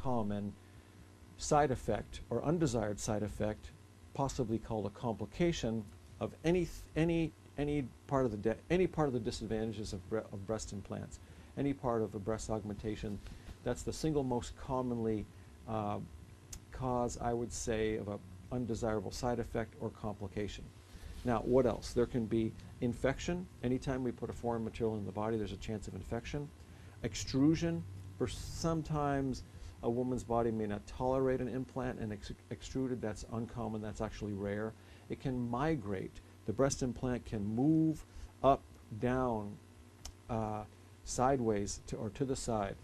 common side effect or undesired side effect, possibly called a complication of any part of the disadvantages of breast implants, any part of a breast augmentation. That's the single most commonly cause, I would say, of an undesirable side effect or complication. Now, what else? There can be infection. Anytime we put a foreign material in the body, there's a chance of infection. Extrusion. For sometimes a woman's body may not tolerate an implant and extruded. That's uncommon. That's actually rare. It can migrate. The breast implant can move up, down, sideways or to the side.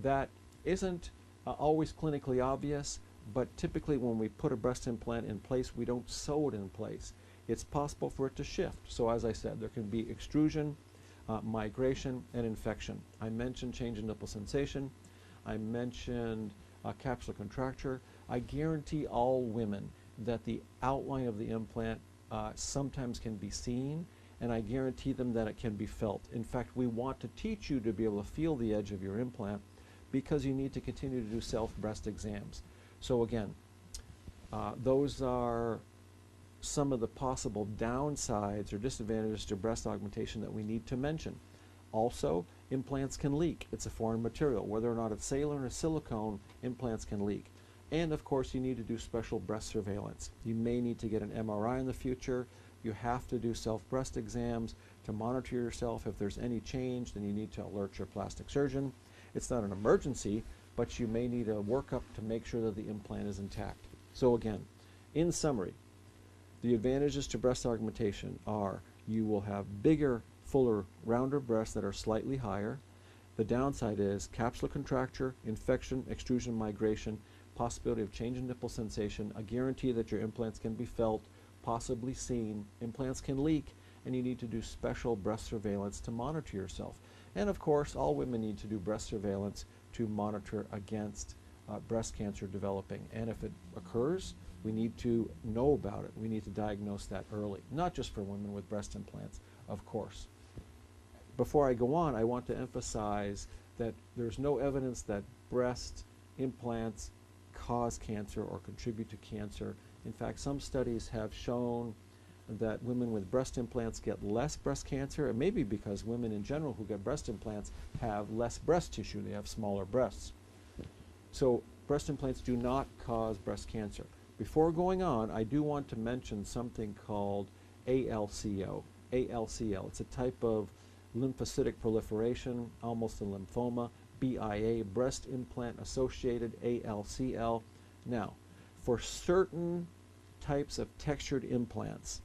That isn't always clinically obvious, but typically when we put a breast implant in place, we don't sew it in place. It's possible for it to shift. So as I said, there can be extrusion, migration, and infection. I mentioned change in nipple sensation. I mentioned capsular contracture. I guarantee all women that the outline of the implant sometimes can be seen, and I guarantee them that it can be felt. In fact, we want to teach you to be able to feel the edge of your implant because you need to continue to do self-breast exams. So again, those are some of the possible downsides or disadvantages to breast augmentation that we need to mention. Also, implants can leak. It's a foreign material. Whether or not it's saline or silicone, implants can leak. And of course, you need to do special breast surveillance. You may need to get an MRI in the future. You have to do self-breast exams to monitor yourself. If there's any change, then you need to alert your plastic surgeon. It's not an emergency, but you may need a workup to make sure that the implant is intact. So again, in summary, the advantages to breast augmentation are you will have bigger, fuller, rounder breasts that are slightly higher. The downside is capsular contracture, infection, extrusion, migration, possibility of change in nipple sensation, a guarantee that your implants can be felt, possibly seen, implants can leak, and you need to do special breast surveillance to monitor yourself. And of course, all women need to do breast surveillance to monitor against breast cancer developing. And if it occurs, we need to know about it. We need to diagnose that early, not just for women with breast implants, of course. Before I go on, I want to emphasize that there's no evidence that breast implants cause cancer or contribute to cancer. In fact, some studies have shown that women with breast implants get less breast cancer. It may be because women in general who get breast implants have less breast tissue. They have smaller breasts. So breast implants do not cause breast cancer. Before going on, I do want to mention something called ALCO. ALCL. It's a type of lymphocytic proliferation, almost a lymphoma. BIA, breast implant associated ALCL. Now, for certain types of textured implants,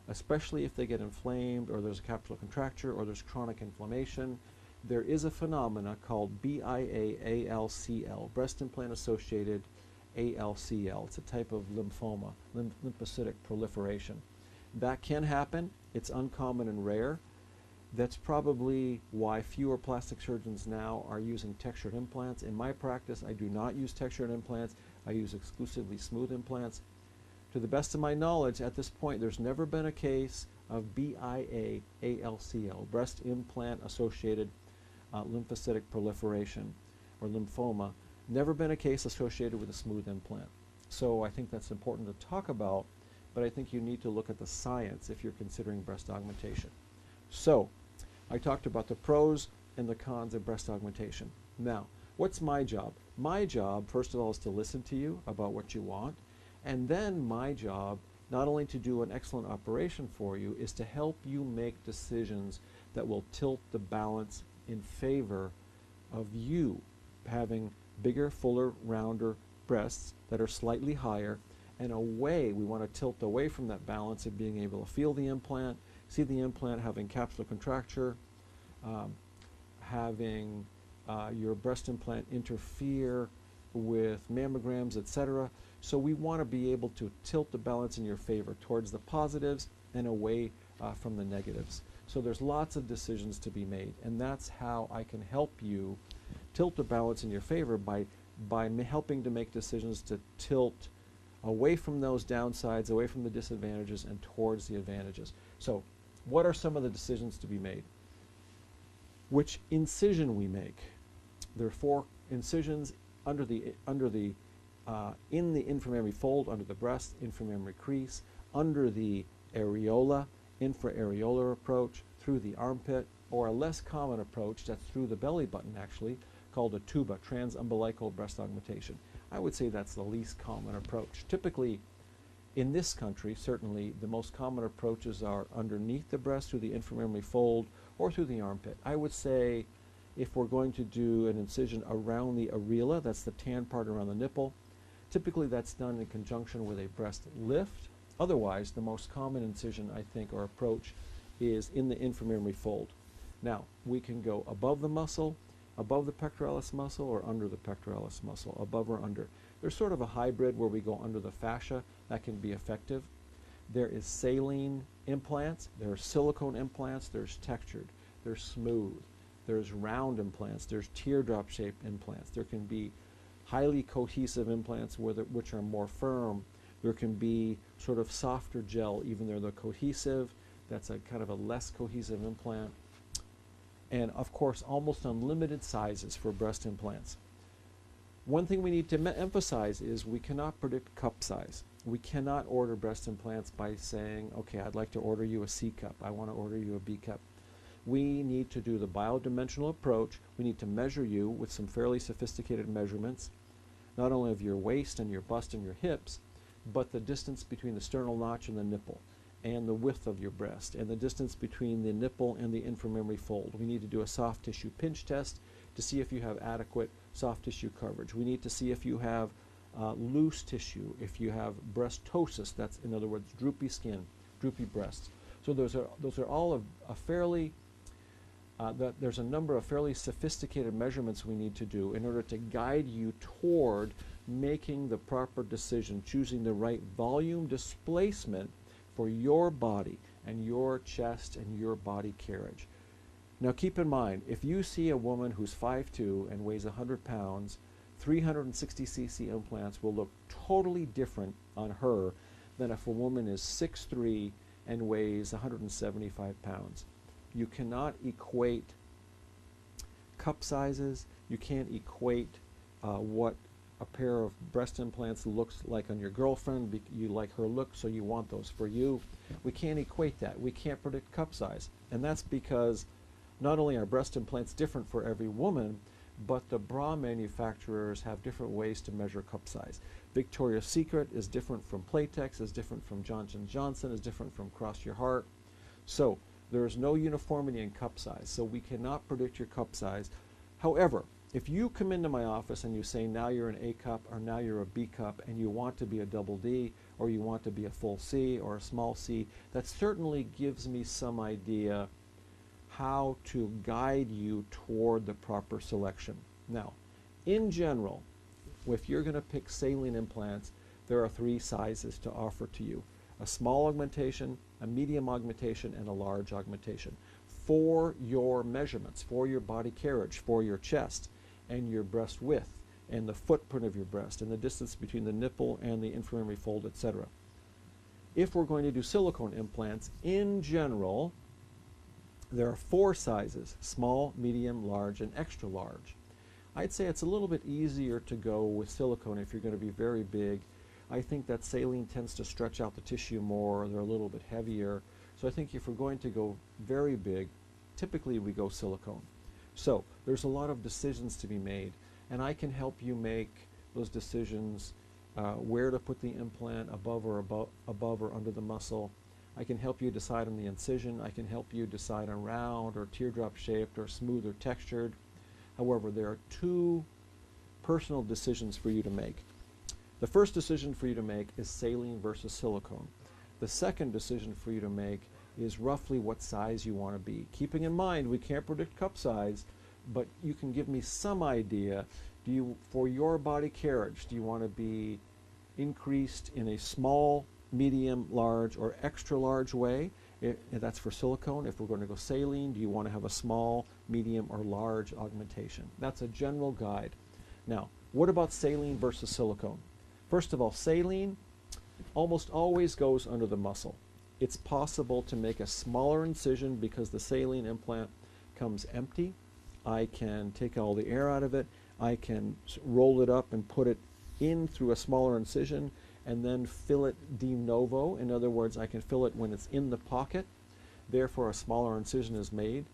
especially if they get inflamed or there's a capsular contracture or there's chronic inflammation, there is a phenomena called BIA-ALCL, breast implant associated ALCL. It's a type of lymphoma, lymphocytic proliferation. That can happen. It's uncommon and rare. That's probably why fewer plastic surgeons now are using textured implants. In my practice, I do not use textured implants. I use exclusively smooth implants. To the best of my knowledge, at this point, there's never been a case of BIA-ALCL, breast implant associated lymphocytic proliferation or lymphoma. Never been a case associated with a smooth implant. So I think that's important to talk about, but I think you need to look at the science if you're considering breast augmentation. So I talked about the pros and the cons of breast augmentation. Now, what's my job? My job, first of all, is to listen to you about what you want, and then my job, not only to do an excellent operation for you, is to help you make decisions that will tilt the balance in favor of you having bigger, fuller, rounder breasts that are slightly higher, and we want to tilt away from that balance of being able to feel the implant, see the implant having capsular contracture, having your breast implant interfere with mammograms, etc. So we want to be able to tilt the balance in your favor towards the positives and away from the negatives. So there's lots of decisions to be made, and that's how I can help you tilt the balance in your favor by helping to make decisions to tilt away from those downsides, away from the disadvantages, and towards the advantages. So what are some of the decisions to be made? Which incision we make. There are 4 incisions in the inframammary fold, under the breast, inframammary crease, under the areola, infraareolar approach, through the armpit, or a less common approach that's through the belly button actually, called a tuba, transumbilical breast augmentation. I would say that's the least common approach. Typically, in this country, certainly, the most common approaches are underneath the breast through the inframammary fold or through the armpit. I would say if we're going to do an incision around the areola, that's the tan part around the nipple, typically that's done in conjunction with a breast lift. Otherwise, the most common incision, I think, or approach is in the inframammary fold. Now, we can go above the muscle, above the pectoralis muscle, or under the pectoralis muscle, above or under. There's sort of a hybrid where we go under the fascia. That can be effective. There is saline implants, there are silicone implants, there's textured, there's smooth, there's round implants, there's teardrop shaped implants. There can be highly cohesive implants which are more firm. There can be sort of softer gel, even though they're cohesive. That's a kind of a less cohesive implant. And of course, almost unlimited sizes for breast implants. One thing we need to emphasize is we cannot predict cup size. We cannot order breast implants by saying, okay, I'd like to order you a C cup. I want to order you a B cup. We need to do the biodimensional approach. We need to measure you with some fairly sophisticated measurements, not only of your waist and your bust and your hips, but the distance between the sternal notch and the nipple, and the width of your breast, and the distance between the nipple and the inframammary fold. We need to do a soft tissue pinch test to see if you have adequate soft tissue coverage. We need to see if you have loose tissue, if you have breastosis, that's in other words droopy skin, droopy breasts. So those are all a fairly, there's a number of fairly sophisticated measurements we need to do in order to guide you toward making the proper decision, choosing the right volume displacement for your body and your chest and your body carriage. Now keep in mind, if you see a woman who's 5'2" and weighs 100 pounds, 360 cc implants will look totally different on her than if a woman is 6'3" and weighs 175 pounds. You cannot equate cup sizes. You can't equate what a pair of breast implants looks like on your girlfriend. You like her look, so you want those for you. We can't equate that. We can't predict cup size. And that's because not only are breast implants different for every woman, but the bra manufacturers have different ways to measure cup size. Victoria's Secret is different from Playtex, is different from Johnson & Johnson, is different from Cross Your Heart. So there is no uniformity in cup size, so we cannot predict your cup size. However, if you come into my office and you say now you're an A cup or now you're a B cup and you want to be a double D or you want to be a full C or a small C, that certainly gives me some idea how to guide you toward the proper selection. Now, in general, if you're going to pick saline implants, there are 3 sizes to offer to you: a small augmentation, a medium augmentation, and a large augmentation for your measurements, for your body carriage, for your chest and your breast width and the footprint of your breast and the distance between the nipple and the inframammary fold, etc. If we're going to do silicone implants, in general, there are 4 sizes: small, medium, large, and extra large. I'd say it's a little bit easier to go with silicone if you're going to be very big. I think that saline tends to stretch out the tissue more. They're a little bit heavier. So I think if we're going to go very big, typically we go silicone. So there's a lot of decisions to be made, and I can help you make those decisions, where to put the implant, above or under the muscle. I can help you decide on the incision. I can help you decide on round or teardrop shaped or smooth or textured. However, there are 2 personal decisions for you to make. The first decision for you to make is saline versus silicone. The second decision for you to make is roughly what size you want to be. Keeping in mind, we can't predict cup size, but you can give me some idea. For your body carriage, do you want to be increased in a small, medium, large, or extra large way? That's for silicone. If we're going to go saline, do you want to have a small, medium, or large augmentation? That's a general guide. Now, what about saline versus silicone? First of all, saline almost always goes under the muscle. It's possible to make a smaller incision because the saline implant comes empty. I can take all the air out of it. I can roll it up and put it in through a smaller incision and then fill it de novo. In other words, I can fill it when it's in the pocket. Therefore, a smaller incision is made.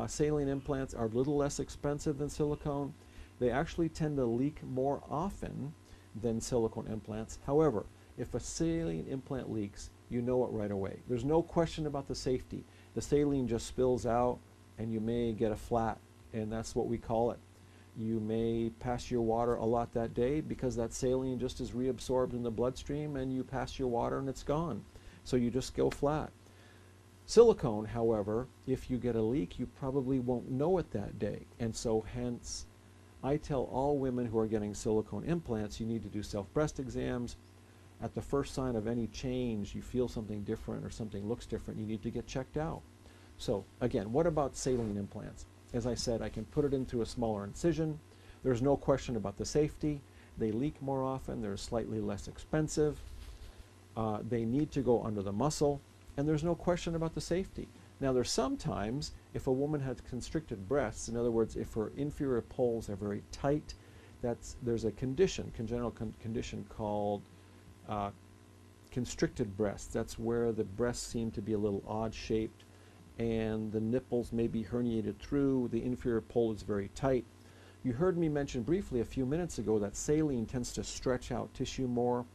Saline implants are a little less expensive than silicone. They actually tend to leak more often than silicone implants. However, if a saline implant leaks, you know it right away. There's no question about the safety. The saline just spills out and you may get a flat, and that's what we call it. You may pass your water a lot that day because that saline just is reabsorbed in the bloodstream, and you pass your water and it's gone. So you just go flat. Silicone, however, if you get a leak, you probably won't know it that day. And so hence, I tell all women who are getting silicone implants, you need to do self-breast exams. At the first sign of any change, you feel something different or something looks different, you need to get checked out. So again, what about saline implants? As I said, I can put it into a smaller incision. There's no question about the safety. They leak more often. They're slightly less expensive. They need to go under the muscle. And there's no question about the safety. Now, there's sometimes, if a woman has constricted breasts, in other words, if her inferior poles are very tight, there's a condition, congenital condition called constricted breasts. That's where the breasts seem to be a little odd shaped and the nipples may be herniated through, the inferior pole is very tight. You heard me mention briefly a few minutes ago that saline tends to stretch out tissue more.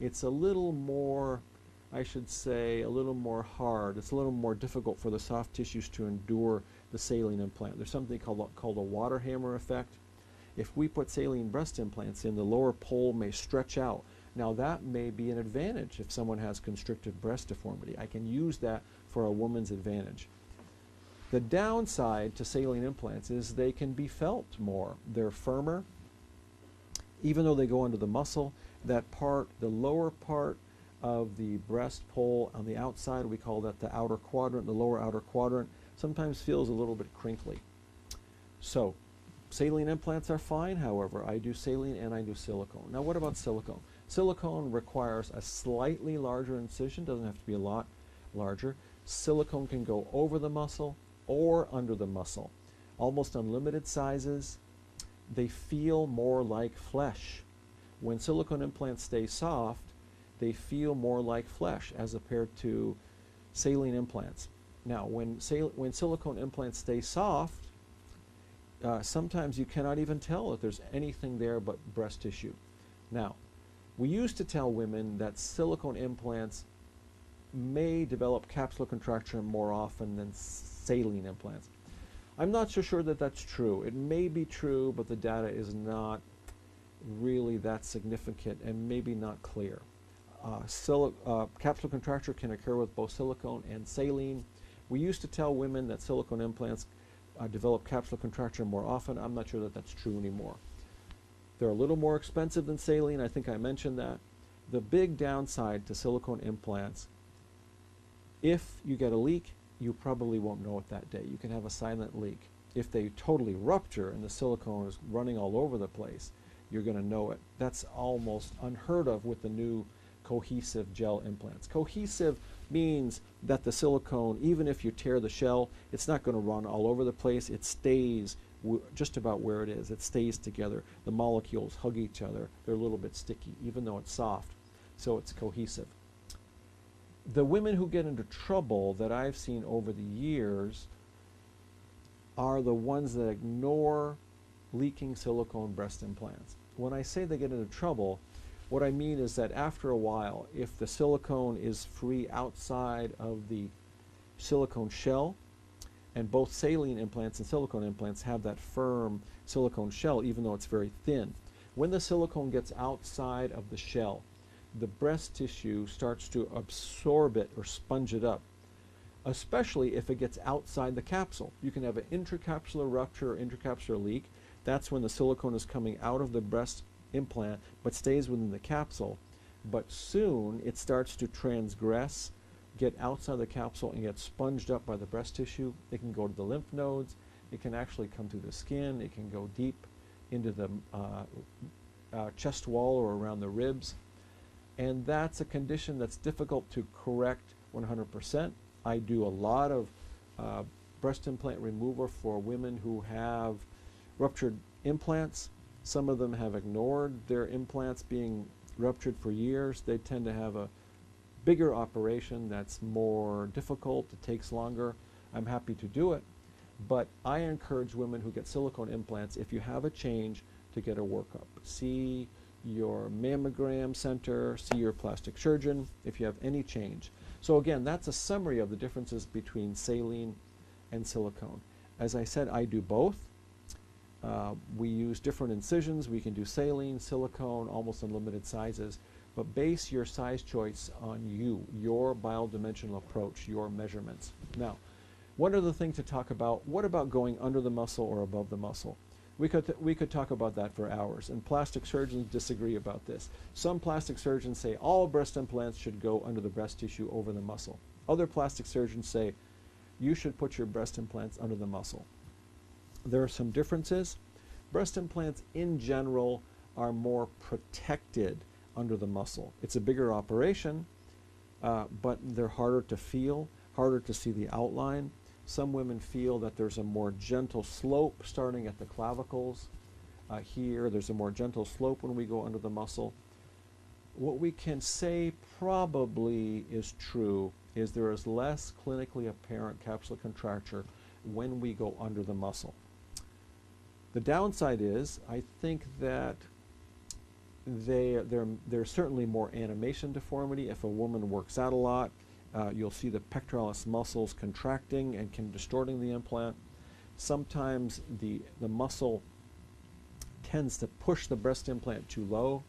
It's a little more, I should say, a little more hard. It's a little more difficult for the soft tissues to endure the saline implant. There's something called a water hammer effect. If we put saline breast implants in, the lower pole may stretch out. Now that may be an advantage if someone has constricted breast deformity. I can use that for a woman's advantage. The downside to saline implants is they can be felt more. They're firmer. Even though they go under the muscle, that part, the lower part of the breast pole on the outside, we call that the outer quadrant, the lower outer quadrant, sometimes feels a little bit crinkly. So, saline implants are fine, however. I do saline and I do silicone. Now what about silicone? Silicone requires a slightly larger incision, doesn't have to be a lot larger. Silicone can go over the muscle or under the muscle. Almost unlimited sizes. They feel more like flesh. When silicone implants stay soft, they feel more like flesh as compared to saline implants. Now, when silicone implants stay soft, sometimes you cannot even tell that there's anything there but breast tissue. Now, we used to tell women that silicone implants may develop capsular contracture more often than saline implants. I'm not so sure that that's true. It may be true, but the data is not really that significant and maybe not clear. Capsular contracture can occur with both silicone and saline. We used to tell women that silicone implants develop capsular contracture more often. I'm not sure that that's true anymore. They're a little more expensive than saline. I think I mentioned that. The big downside to silicone implants, if you get a leak, you probably won't know it that day. You can have a silent leak. If they totally rupture and the silicone is running all over the place, you're going to know it. That's almost unheard of with the new cohesive gel implants. Cohesive means that the silicone, even if you tear the shell, it's not going to run all over the place. It stays just about where it is. It stays together. The molecules hug each other. They're a little bit sticky, even though it's soft. So it's cohesive. The women who get into trouble that I've seen over the years are the ones that ignore leaking silicone breast implants. When I say they get into trouble, what I mean is that after a while, if the silicone is free outside of the silicone shell, and both saline implants and silicone implants have that firm silicone shell, even though it's very thin. When the silicone gets outside of the shell, the breast tissue starts to absorb it or sponge it up, especially if it gets outside the capsule. You can have an intracapsular rupture or intracapsular leak. That's when the silicone is coming out of the breast implant but stays within the capsule. But soon it starts to transgress, get outside the capsule and get sponged up by the breast tissue. It can go to the lymph nodes. It can actually come through the skin. It can go deep into the chest wall or around the ribs. And that's a condition that's difficult to correct 100%. I do a lot of breast implant removal for women who have ruptured implants. Some of them have ignored their implants being ruptured for years. They tend to have a bigger operation that's more difficult, it takes longer. I'm happy to do it, but I encourage women who get silicone implants, if you have a change, to get a workup. See your mammogram center, see your plastic surgeon if you have any change. So again, that's a summary of the differences between saline and silicone. As I said, I do both. We use different incisions. We can do saline, silicone, almost unlimited sizes, but base your size choice on you, your biodimensional approach, your measurements. Now, one other thing to talk about, what about going under the muscle or above the muscle? We could talk about that for hours, and plastic surgeons disagree about this. Some plastic surgeons say all breast implants should go under the breast tissue over the muscle. Other plastic surgeons say you should put your breast implants under the muscle. There are some differences. Breast implants in general are more protected under the muscle. It's a bigger operation, but they're harder to feel, harder to see the outline. Some women feel that there's a more gentle slope starting at the clavicles. Here, there's a more gentle slope when we go under the muscle. What we can say probably is true is there is less clinically apparent capsular contracture when we go under the muscle. The downside is, I think that there's certainly more animation deformity. If a woman works out a lot, you'll see the pectoralis muscles contracting and distorting the implant. Sometimes the muscle tends to push the breast implant too low,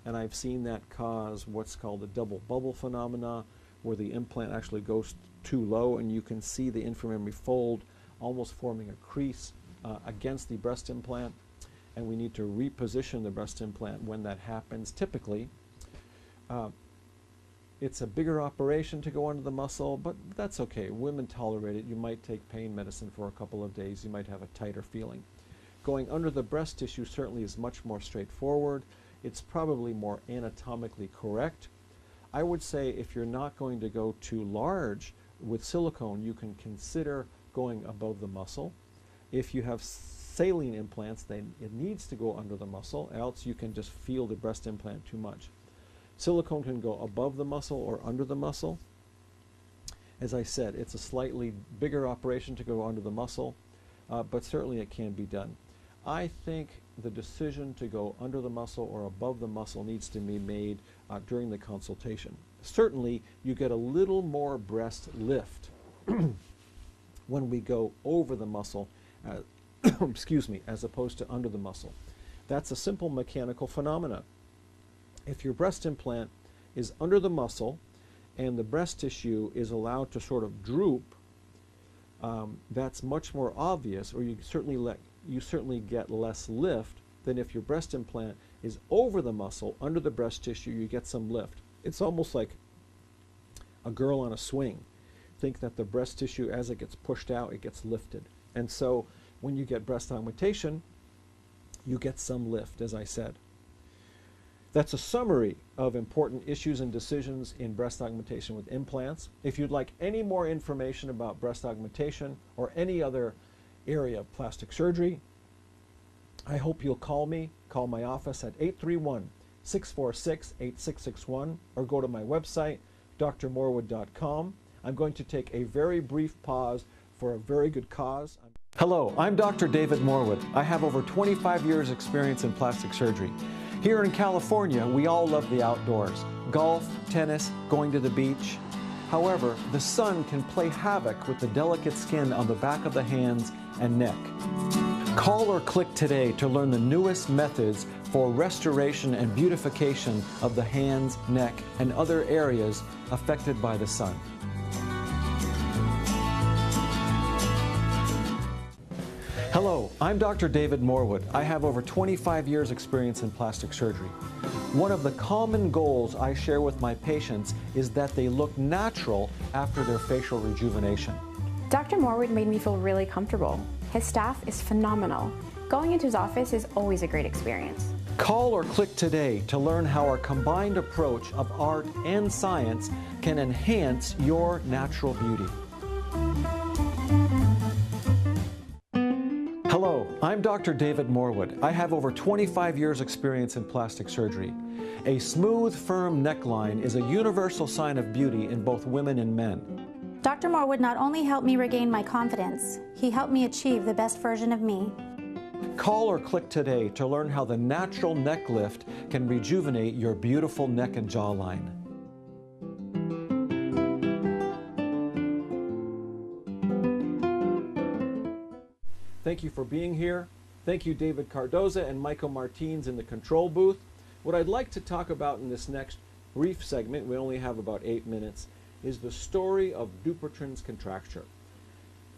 and I've seen that cause what's called a double bubble phenomena, where the implant actually goes too low and you can see the inframammary fold almost forming a crease against the breast implant, and we need to reposition the breast implant when that happens. Typically, it's a bigger operation to go under the muscle, but that's okay. Women tolerate it. You might take pain medicine for a couple of days. You might have a tighter feeling. Going under the breast tissue certainly is much more straightforward. It's probably more anatomically correct. I would say if you're not going to go too large with silicone, you can consider going above the muscle. If you have saline implants, then it needs to go under the muscle, else you can just feel the breast implant too much. Silicone can go above the muscle or under the muscle. As I said, it's a slightly bigger operation to go under the muscle, but certainly it can be done. I think the decision to go under the muscle or above the muscle needs to be made during the consultation. Certainly, you get a little more breast lift when we go over the muscle, excuse me, as opposed to under the muscle. That's a simple mechanical phenomena. If your breast implant is under the muscle and the breast tissue is allowed to sort of droop, that's much more obvious, or you certainly get less lift than if your breast implant is over the muscle, under the breast tissue, you get some lift. It's almost like a girl on a swing. Think that the breast tissue, as it gets pushed out, it gets lifted. And so when you get breast augmentation, you get some lift, as I said. That's a summary of important issues and decisions in breast augmentation with implants. If you'd like any more information about breast augmentation or any other area of plastic surgery, I hope you'll call me. Call my office at 831-646-8661 or go to my website, drmorwood.com. I'm going to take a very brief pause for a very good cause. Hello, I'm Dr. David Morwood. I have over 25 years experience in plastic surgery. Here in California, we all love the outdoors. Golf, tennis, going to the beach. However, the sun can play havoc with the delicate skin on the back of the hands and neck. Call or click today to learn the newest methods for restoration and beautification of the hands, neck, and other areas affected by the sun. Hello, I'm Dr. David Morwood. I have over 25 years experience in plastic surgery. One of the common goals I share with my patients is that they look natural after their facial rejuvenation. Dr. Morwood made me feel really comfortable. His staff is phenomenal. Going into his office is always a great experience. Call or click today to learn how our combined approach of art and science can enhance your natural beauty. Hello, I'm Dr. David Morwood. I have over 25 years experience in plastic surgery. A smooth, firm neckline is a universal sign of beauty in both women and men. Dr. Morwood not only helped me regain my confidence, he helped me achieve the best version of me. Call or click today to learn how the natural neck lift can rejuvenate your beautiful neck and jawline. Thank you for being here. Thank you, David Cardoza and Michael Martins in the control booth. What I'd like to talk about in this next brief segment, we only have about 8 minutes, is the story of Dupuytren's contracture.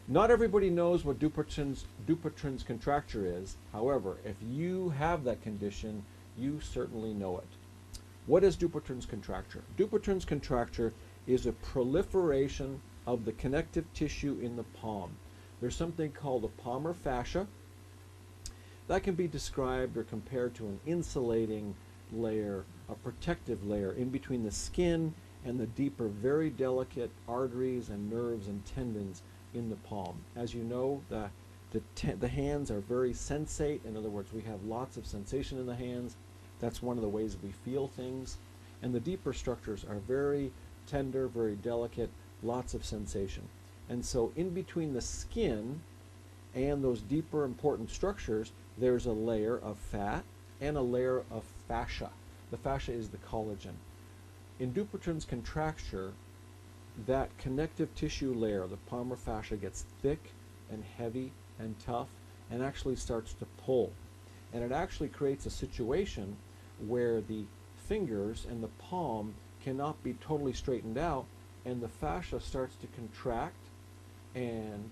Not everybody knows what Dupuytren's contracture is. However, if you have that condition, you certainly know it. What is Dupuytren's contracture? Dupuytren's contracture is a proliferation of the connective tissue in the palm. There's something called a palmar fascia that can be described or compared to an insulating layer, a protective layer in between the skin and the deeper, very delicate arteries and nerves and tendons in the palm. As you know, the hands are very sensate. In other words, we have lots of sensation in the hands. That's one of the ways we feel things. And the deeper structures are very tender, very delicate, lots of sensation. And so in between the skin and those deeper important structures, there's a layer of fat and a layer of fascia. The fascia is the collagen. In Dupuytren's contracture, that connective tissue layer, the palmar fascia, gets thick and heavy and tough and actually starts to pull. And it actually creates a situation where the fingers and the palm cannot be totally straightened out, and the fascia starts to contract and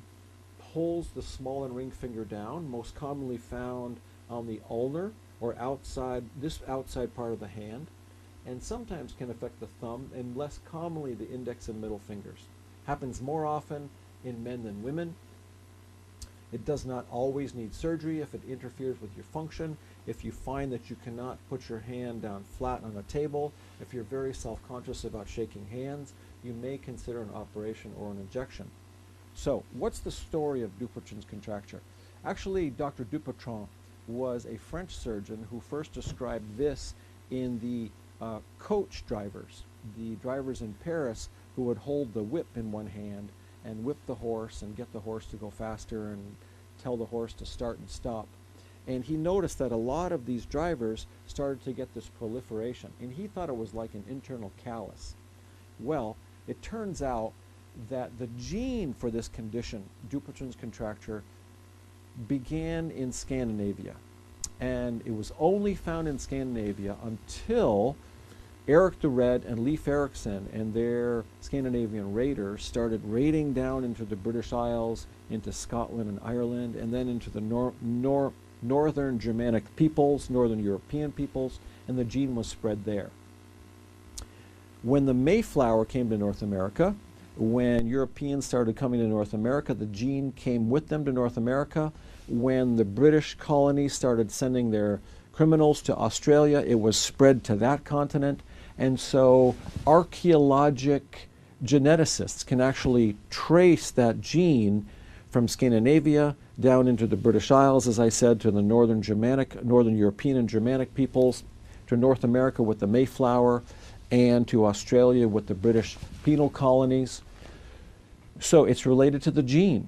pulls the small and ring finger down, most commonly found on the ulnar or outside, this outside part of the hand, and sometimes can affect the thumb, and less commonly the index and middle fingers. Happens more often in men than women. It does not always need surgery if it interferes with your function. If you find that you cannot put your hand down flat on a table, if you're very self-conscious about shaking hands, you may consider an operation or an injection. So, what's the story of Dupuytren's contracture? Actually, Dr. Dupuytren was a French surgeon who first described this in the coach drivers, the drivers in Paris who would hold the whip in one hand and whip the horse and get the horse to go faster and tell the horse to start and stop. And he noticed that a lot of these drivers started to get this proliferation, and he thought it was like an internal callus. Well, it turns out that the gene for this condition, Dupuytren's contracture, began in Scandinavia. And it was only found in Scandinavia until Erik the Red and Leif Erikson and their Scandinavian raiders started raiding down into the British Isles, into Scotland and Ireland, and then into the northern Germanic peoples, northern European peoples, and the gene was spread there. When the Mayflower came to North America, when Europeans started coming to North America, the gene came with them to North America. When the British colonies started sending their criminals to Australia, it was spread to that continent. And so archaeologic geneticists can actually trace that gene from Scandinavia down into the British Isles, as I said, to the northern European and Germanic peoples, to North America with the Mayflower, and to Australia with the British penal colonies. So it's related to the gene.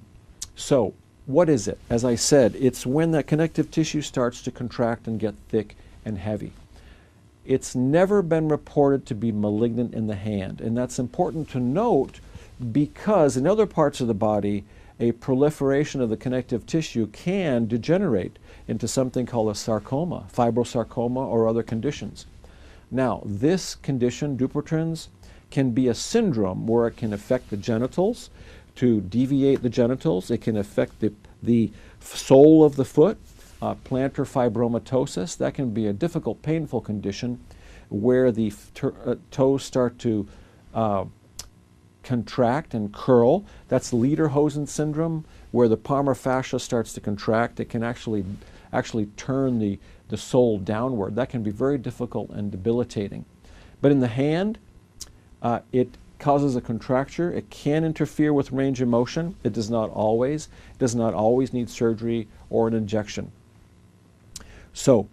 So what is it? As I said, it's when that connective tissue starts to contract and get thick and heavy. It's never been reported to be malignant in the hand, and that's important to note because in other parts of the body, a proliferation of the connective tissue can degenerate into something called a sarcoma, fibrosarcoma, or other conditions. Now, this condition, Dupuytren's, can be a syndrome where it can affect the genitals, to deviate the genitals. It can affect the sole of the foot, plantar fibromatosis. That can be a difficult, painful condition where the toes start to contract and curl. That's Lederhosen syndrome, where the palmar fascia starts to contract. It can actually turn the sole downward. That can be very difficult and debilitating. But in the hand, it causes a contracture. It can interfere with range of motion. It does not always. It does not always need surgery or an injection. So,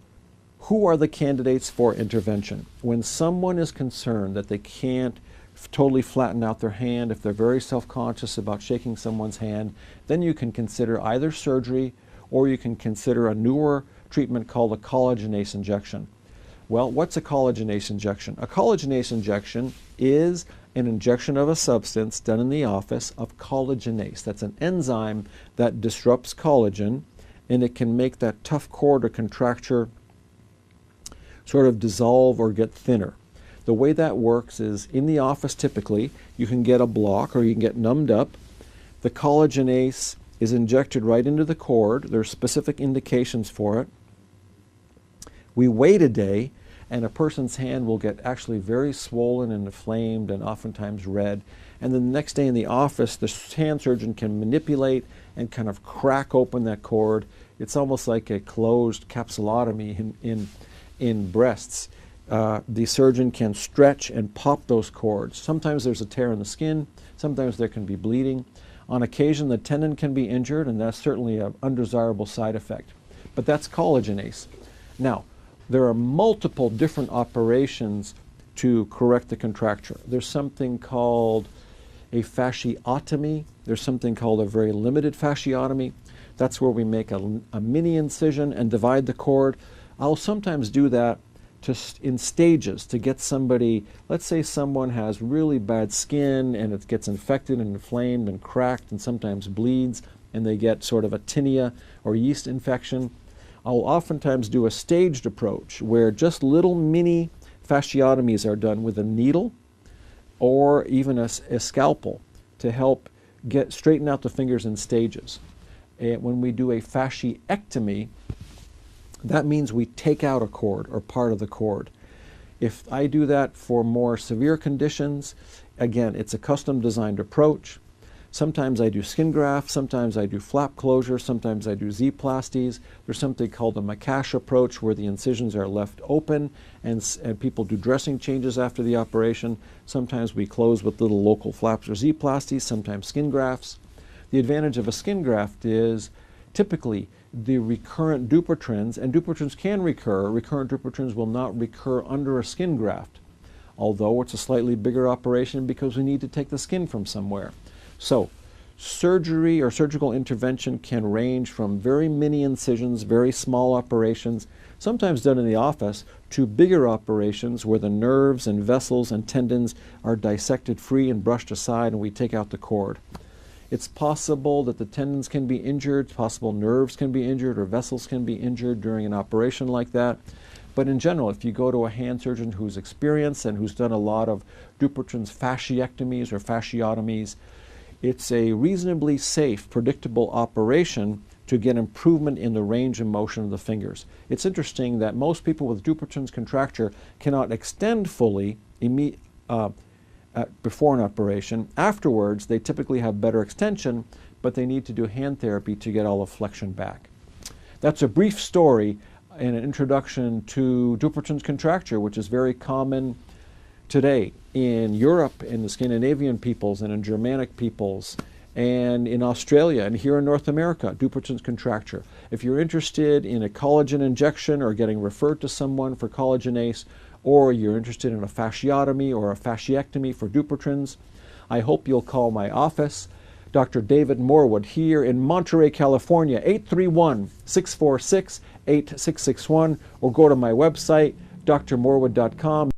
who are the candidates for intervention? When someone is concerned that they can't totally flatten out their hand, if they're very self-conscious about shaking someone's hand, then you can consider either surgery or you can consider a newer treatment called a collagenase injection. Well, what's a collagenase injection? A collagenase injection is an injection of a substance done in the office of collagenase. That's an enzyme that disrupts collagen, and it can make that tough cord or contracture sort of dissolve or get thinner. The way that works is in the office typically you can get a block or you can get numbed up. The collagenase is injected right into the cord. There's specific indications for it. We wait a day and a person's hand will get actually very swollen and inflamed and oftentimes red. And then the next day in the office, the hand surgeon can manipulate and kind of crack open that cord. It's almost like a closed capsulotomy in breasts. The surgeon can stretch and pop those cords. Sometimes there's a tear in the skin, sometimes there can be bleeding. On occasion the tendon can be injured, and that's certainly an undesirable side effect. But that's collagenase. Now, there are multiple different operations to correct the contracture. There's something called a fasciotomy. There's something called a very limited fasciotomy. That's where we make a mini incision and divide the cord. I'll sometimes do that in stages to get somebody, let's say someone has really bad skin and it gets infected and inflamed and cracked and sometimes bleeds and they get sort of a tinea or yeast infection. I'll oftentimes do a staged approach where just little mini fasciotomies are done with a needle or even a scalpel to help straighten out the fingers in stages. And when we do a fasciectomy, that means we take out a cord or part of the cord. If I do that for more severe conditions, again, it's a custom designed approach. Sometimes I do skin grafts, sometimes I do flap closure, sometimes I do Z-plasties. There's something called the Makash approach where the incisions are left open and people do dressing changes after the operation. Sometimes we close with little local flaps or Z-plasties, sometimes skin grafts. The advantage of a skin graft is typically the recurrent Dupuytren's, and Dupuytren's can recur. Recurrent Dupuytren's will not recur under a skin graft, although it's a slightly bigger operation because we need to take the skin from somewhere. So surgery or surgical intervention can range from very mini incisions, very small operations, sometimes done in the office, to bigger operations where the nerves and vessels and tendons are dissected free and brushed aside and we take out the cord. It's possible that the tendons can be injured, it's possible nerves can be injured or vessels can be injured during an operation like that. But in general, if you go to a hand surgeon who's experienced and who's done a lot of Dupuytren's fasciectomies or fasciotomies, it's a reasonably safe, predictable operation to get improvement in the range of motion of the fingers. It's interesting that most people with Dupuytren's contracture cannot extend fully before an operation. Afterwards, they typically have better extension, but they need to do hand therapy to get all the flexion back. That's a brief story and an introduction to Dupuytren's contracture, which is very common today in Europe, in the Scandinavian peoples, and in Germanic peoples, and in Australia, and here in North America, Dupuytren's contracture. If you're interested in a collagen injection or getting referred to someone for collagenase, or you're interested in a fasciotomy or a fasciectomy for Dupuytren's, I hope you'll call my office, Dr. David Morwood, here in Monterey, California, 831-646-8661, or go to my website, drmorwood.com.